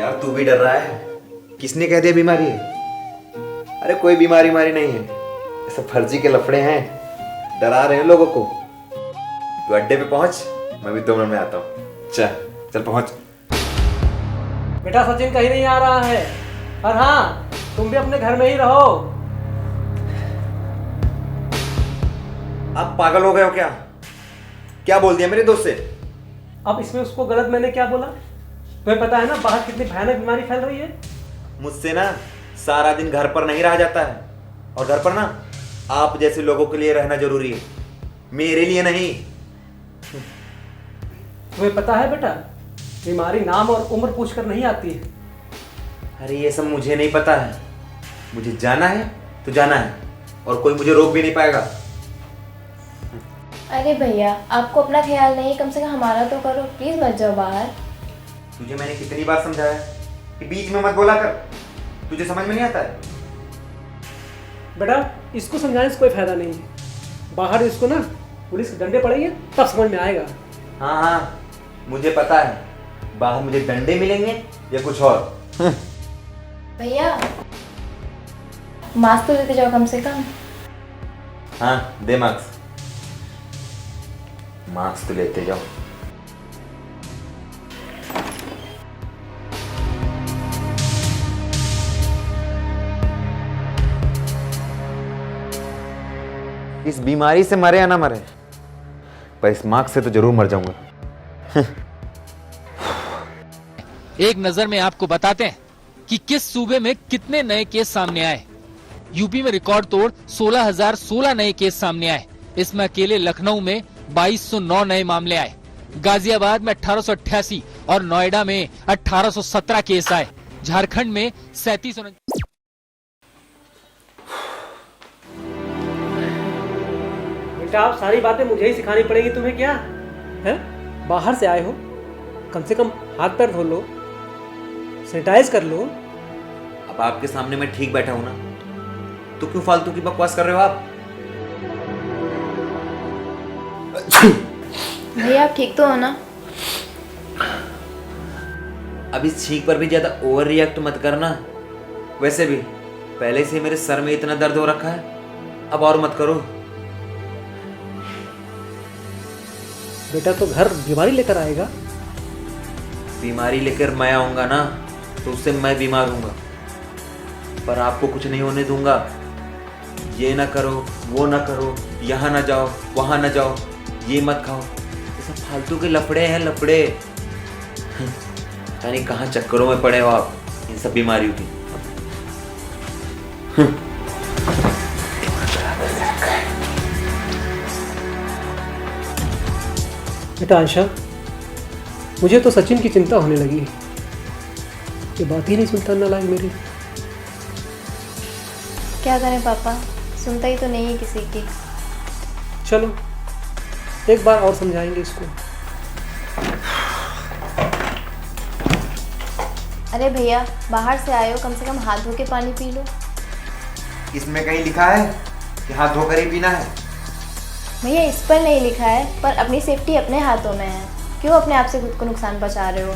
यार तू भी डर रहा है? किसने कह दिया बीमारी है? अरे कोई बीमारी मारी नहीं है, ये सब फर्जी के लफड़े हैं, डरा रहे हैं लोगों को। तू अड्डे पे पहुंच, मैं भी 2 मिनट में आता हूँ। चल चल पहुंच। बेटा सचिन कहीं नहीं आ रहा है, और हाँ तुम भी अपने घर में ही रहो। आप पागल हो गए हो क्या? क्या बोल दिया मेरे दोस्त से? अब इसमें उसको गलत मैंने क्या बोला? तुम्हें पता है ना बाहर कितनी भयानक बीमारी फैल रही है। मुझसे ना सारा दिन घर पर नहीं रहा जाता है, और घर पर ना आप जैसे लोगों के लिए रहना जरूरी है, मेरे लिए नहीं। तुम्हें पता है बेटा, बीमारी नाम और उम्र पूछकर नहीं आती है। अरे ये सब मुझे नहीं पता है, मुझे जाना है तो जाना है, और कोई मुझे रोक भी नहीं पाएगा। अरे भैया आपको अपना ख्याल नहीं, कम से कम हमारा तो करो, प्लीज मत जाओ बाहर। तुझे मैंने कितनी बार समझाया कि बीच में मत बोला कर, तुझे समझ में नहीं आता है? बेटा इसको समझाने से कोई फायदा नहीं है, बाहर इसको ना पुलिस के डंडे पड़ेंगे तब समझ में आएगा। हाँ हाँ मुझे पता है, बाहर मुझे डंडे मिलेंगे या कुछ और। भैया मास्क तो लेते जाओ कम से कम। हाँ दे मार्क्स, मार्क्स तो लेते जाओ। इस बीमारी से मरे या ना मरे, पर इस मार्क्स से तो जरूर मर जाऊंगा। एक नजर में आपको बताते हैं कि किस सूबे में कितने नए केस सामने आए। यूपी में रिकॉर्ड तोड़ 16,016 नए केस सामने आए। इसमें अकेले लखनऊ में 2209 नए मामले आए, गाजियाबाद में 1888 और नोएडा में 1817 केस आए। झारखंड में 37। बेटा आप सारी बातें मुझे ही सिखानी पड़ेगी तुम्हें, क्या है? बाहर से आए हो, कम से कम हाथ पैर धो लो, सैनिटाइज कर लो। अब आपके सामने मैं ठीक बैठा हूं ना, तो क्यों फालतू की बकवास कर रहे हो आप? भैया आप ठीक तो हो ना? अब इस छींक पर भी ज्यादा ओवर रिएक्ट मत करना। वैसे भी पहले से मेरे सर में इतना दर्द हो रखा है, अब और मत करो। बेटा तो घर बीमारी लेकर आएगा। बीमारी लेकर मैं आऊंगा ना, तो उससे मैं बीमार हूंगा, पर आपको कुछ नहीं होने दूंगा। ये ना करो, वो ना करो, यहाँ ना जाओ, वहां ना जाओ, ये मत खाओ, ये सब फालतू के लफड़े हैं, लफड़े। यानी कहाँ चक्करों में पड़े हो आप इन सब बीमारियों की। बेटा आयशा, मुझे तो सचिन की चिंता होने लगी, ये बात ही नहीं सुनता नालायक मेरी। क्या करें पापा, सुनता ही तो नहीं है किसी की। चलो एक बार और समझाएंगे इसको। अरे भैया बाहर से आए हो, कम से कम हाथ धो के पानी पी लो। इसमें कहीं लिखा है कि हाथ धोकर ही पीना है? भैया इस पर नहीं लिखा है, पर अपनी सेफ्टी अपने हाथों में है, क्यों अपने आप से खुद को नुकसान पहुंचा रहे हो?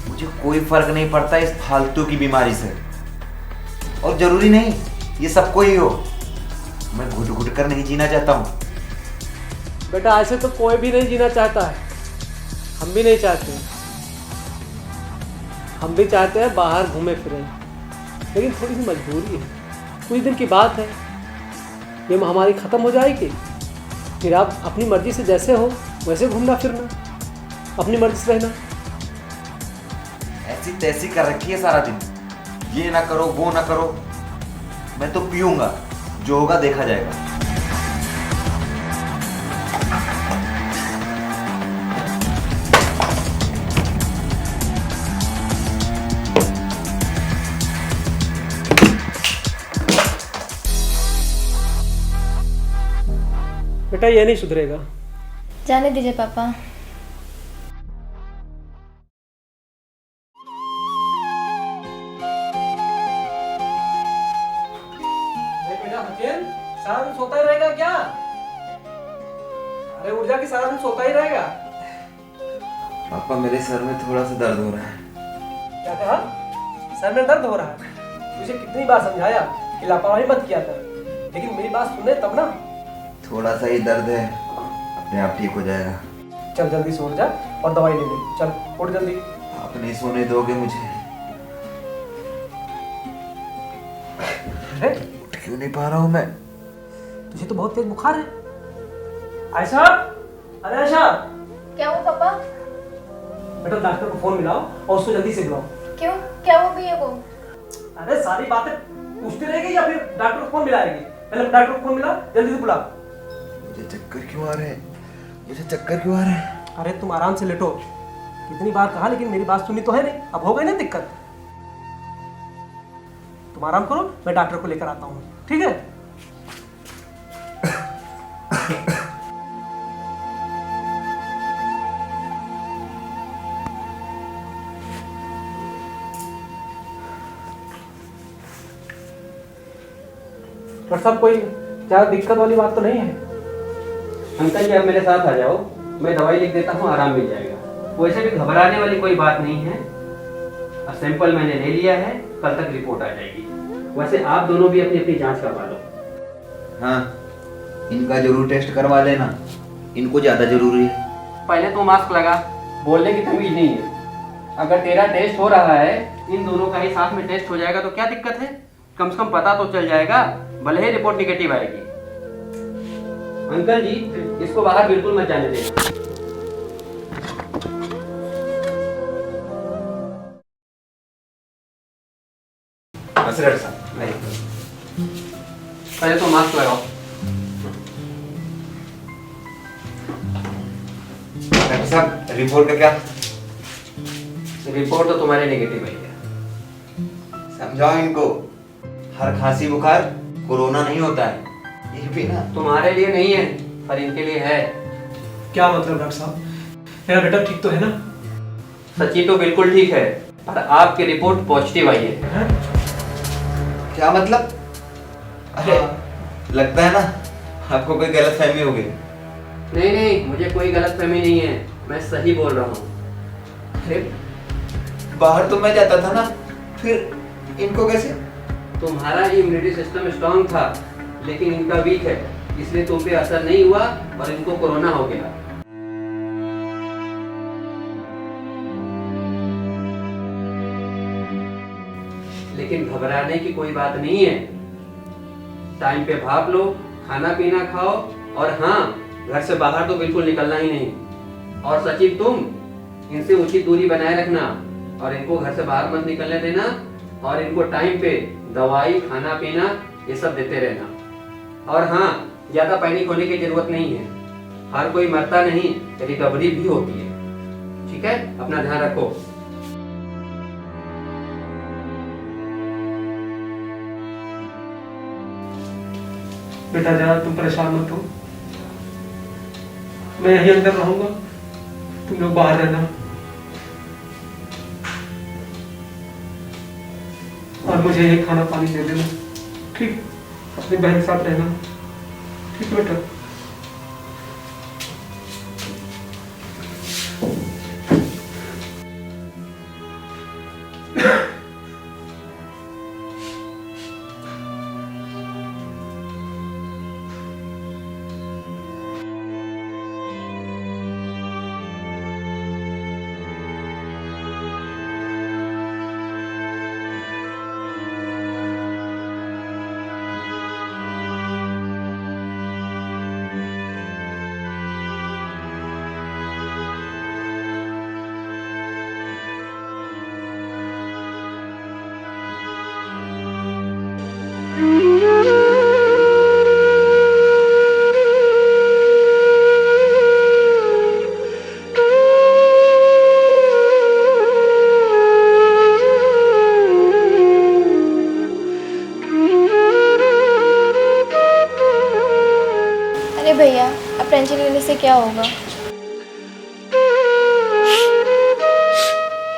मुझे कोई फर्क नहीं पड़ता इस फालतू की बीमारी से, और जरूरी नहीं ये सबको ही हो। मैं घुट घुट कर नहीं जीना चाहता हूँ। बेटा ऐसे तो कोई भी नहीं जीना चाहता है, हम भी नहीं चाहते। हम भी चाहते हैं बाहर घूमे फिरें, लेकिन थोड़ी सी मजबूरी है। कुछ दिन की बात है, ये महामारी खत्म हो जाएगी, फिर आप अपनी मर्जी से जैसे हो वैसे घूमना फिरना, अपनी मर्जी से रहना। ऐसी तैसी कर रखी है सारा दिन, ये ना करो वो ना करो। मैं तो पीऊंगा, जो होगा देखा जाएगा। बेटा ये नहीं सुधरेगा। जाने दीजिए पापा। बेटा सचिन सारा दिन सोता ही रहेगा क्या? अरे उठ जा के सारा दिन सोता ही रहेगा। पापा मेरे सर में थोड़ा सा दर्द हो रहा है। क्या कहा? सर में दर्द हो रहा है। तुझे कितनी बार समझाया कि लापरवाही मत किया कर, लेकिन मेरी बात सुने तब ना। थोड़ा सा ही दर्द है, अपने आप ठीक हो जाएगा। चल जल्दी सो जा और दवाई ले ले। चल उठ जल्दी। आप नहीं सोने दोगे मुझे? अरे उठ क्यों नहीं पा रहा हूँ मैं? तुझे तो बहुत तेज बुखार है। आयशा, अरे आयशा, क्या हुआ पापा? बेटा डॉक्टर को फोन मिलाओ और उसको जल्दी से बुलाओ। क्यों, क्या हो भैया को? अरे सारी बातें पूछती रहेगी या फिर डॉक्टर को फोन मिलाएगी? पहले डॉक्टर को फोन मिला, जल्दी से बुला। मुझे चक्कर क्यों आ रहे हैं? मुझे चक्कर क्यों आ रहे हैं? अरे तुम आराम से लेटो। कितनी बार कहा, लेकिन मेरी बात सुनी तो है नहीं। अब हो गई ना दिक्कत। तुम आराम करो, मैं डॉक्टर को लेकर आता हूँ, ठीक है? डॉक्टर साहब, कोई ज़्यादा दिक्कत वाली बात तो नहीं है? अंकल जी, आप मेरे साथ आ जाओ, मैं दवाई लिख देता हूँ, आराम मिल जाएगा। वैसे भी घबराने वाली कोई बात नहीं है। सैंपल मैंने ले लिया है, कल तक रिपोर्ट आ जाएगी। वैसे आप दोनों भी अपनी अपनी जांच करवा लो। हाँ, इनका जरूर टेस्ट करवा लेना, इनको ज़्यादा जरूरी है। पहले तो मास्क लगा, बोलने की तमीज नहीं है। अगर तेरा टेस्ट हो रहा है, इन दोनों का ही साथ में टेस्ट हो जाएगा तो क्या दिक्कत है? कम से कम पता तो चल जाएगा, भले ही रिपोर्ट निगेटिव आएगी। अंकल जी, इसको बाहर बिल्कुल मत जाने देना। डॉक्टर साहब, पहले तो मास्क लगाओ। डॉक्टर साहब, रिपोर्ट का क्या? रिपोर्ट तो तुम्हारे नेगेटिव आई है। समझाओ इनको, हर खांसी बुखार कोरोना नहीं होता है। ये भी ना तुम्हारे लिए नहीं है, पर इनके लिए है। क्या मतलब डॉक्टर साहब? मेरा बेटा ठीक तो है ना? सच्ची तो बिल्कुल ठीक है, पर आपकी रिपोर्ट पॉजिटिव आई है। हैं? क्या मतलब? अरे लगता है ना आपको कोई गलत फहमी हो गई। नहीं नहीं, मुझे कोई गलतफहमी नहीं है, मैं सही बोल रहा हूँ। अरे बाहर तो मैं जाता था ना, फिर इनको कैसे? तुम्हारा इम्यूनिटी सिस्टम स्ट्रांग था, लेकिन इनका वीक है, इसलिए तुम पे असर नहीं हुआ और इनको कोरोना हो गया। लेकिन घबराने की कोई बात नहीं है। टाइम पे भाप लो, खाना पीना खाओ, और हाँ, घर से बाहर तो बिल्कुल निकलना ही नहीं। और सचिव, तुम इनसे उचित दूरी बनाए रखना और इनको घर से बाहर मत निकलने देना, और इनको टाइम पे दवाई, खाना पीना ये सब देते रहना। और हाँ, ज्यादा पैनिक होने की जरूरत नहीं है। हर कोई मरता नहीं, रिकवरी भी होती है। ठीक है, अपना ध्यान रखो। बेटा ज्यादा तुम परेशान मत हो, मैं यहीं अंदर रहूंगा, तुम लोग बाहर रहना। और मुझे ये खाना पानी दे देना, ठीक? अपनी बहन के साथ रहना, ठीक है बेटा? अरे भैया, अब टेंशन लेने से क्या होगा?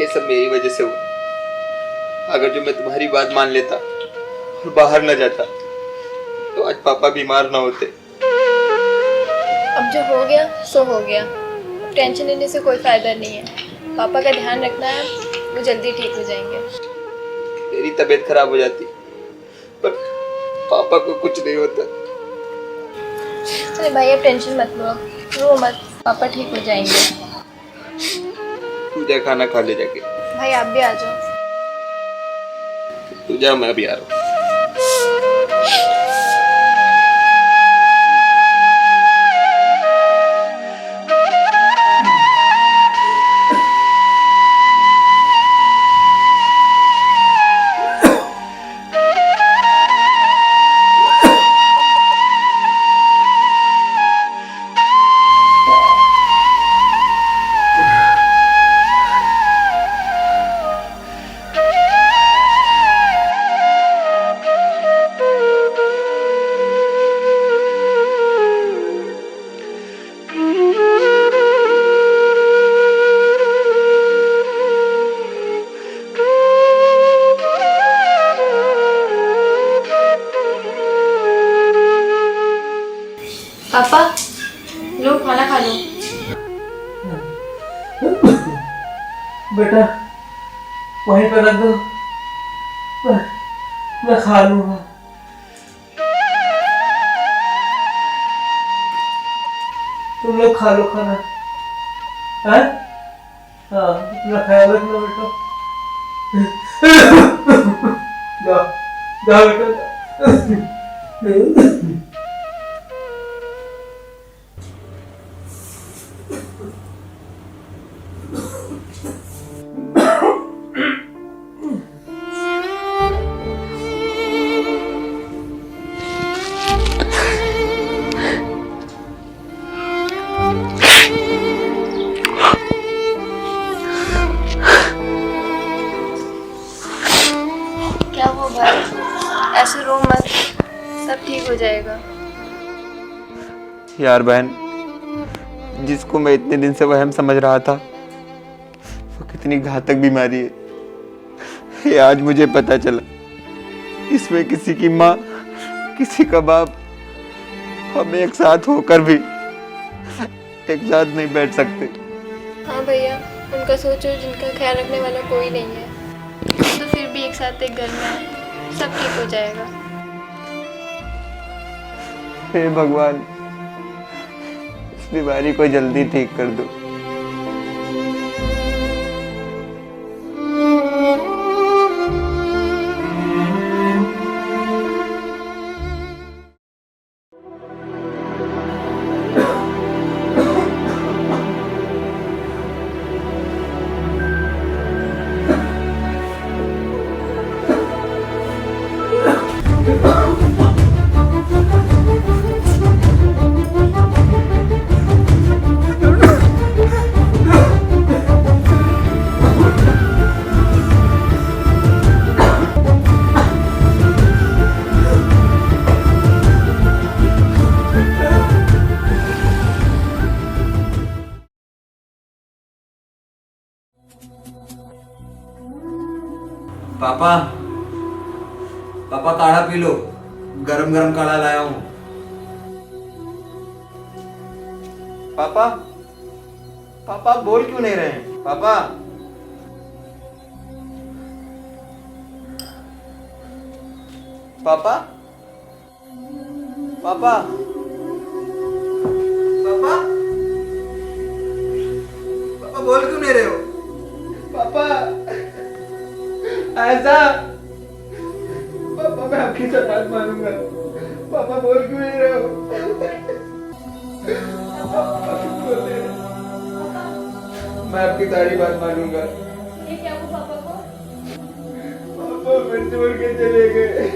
ये सब मेरी वजह से हुआ। अगर जो मैं तुम्हारी बात मान लेता और बाहर न जाता तो आज पापा बीमार ना होते। अब जो हो गया सो हो गया, टेंशन लेने से कोई फायदा नहीं है। पापा का ध्यान रखना है वो जल्दी ठीक हो जाएंगे। तेरी तबीयत खराब हो जाती पर पापा को कुछ नहीं होता। अरे भाई अब टेंशन मत लो, रो मत, पापा ठीक हो जाएंगे। तू जा खाना खा ले जाके। भाई आप भी आ जाओ। तू जा, मैं भी आ रहा हूँ। पापा लो खाना खा लो। बेटा वहीं पर रख दो, मैं खा लूंगा। तुम लोग खा लो खाना। हाँ अपना ख्याल रखना बेटा। जाओ जाओ बेटा। क्या हुआ भाई, ऐसे रो मत, सब ठीक हो जाएगा। यार बहन, जिसको मैं इतने दिन से वहम समझ रहा था वो कितनी घातक बीमारी है, ये आज मुझे पता चला। इसमें किसी की माँ, किसी का बाप, हम एक साथ होकर भी एक साथ नहीं बैठ सकते। हाँ भैया, उनका सोचो, जिनका ख्याल रखने वाला कोई नहीं है, तो फिर भी एक साथ एक घर में है, सब ठीक हो जाएगा। हे भगवान, इस बीमारी को जल्दी ठीक कर दो। पापा, पापा काढ़ा पी लो, गरम गरम काढ़ा लाया हूं। पापा, पापा बोल क्यों नहीं रहे हैं? पापा, पापा, पापा, पापा, पापा बोल क्यों नहीं रहे हो? पापा, ऐसा, पापा मैं आपकी बात मानूंगा। पापा बोल क्यों नहीं रहे हो? मैं आपकी सारी बात मानूंगा। ये क्या हुआ पापा को? पापा फिर छोड़ के चले गए।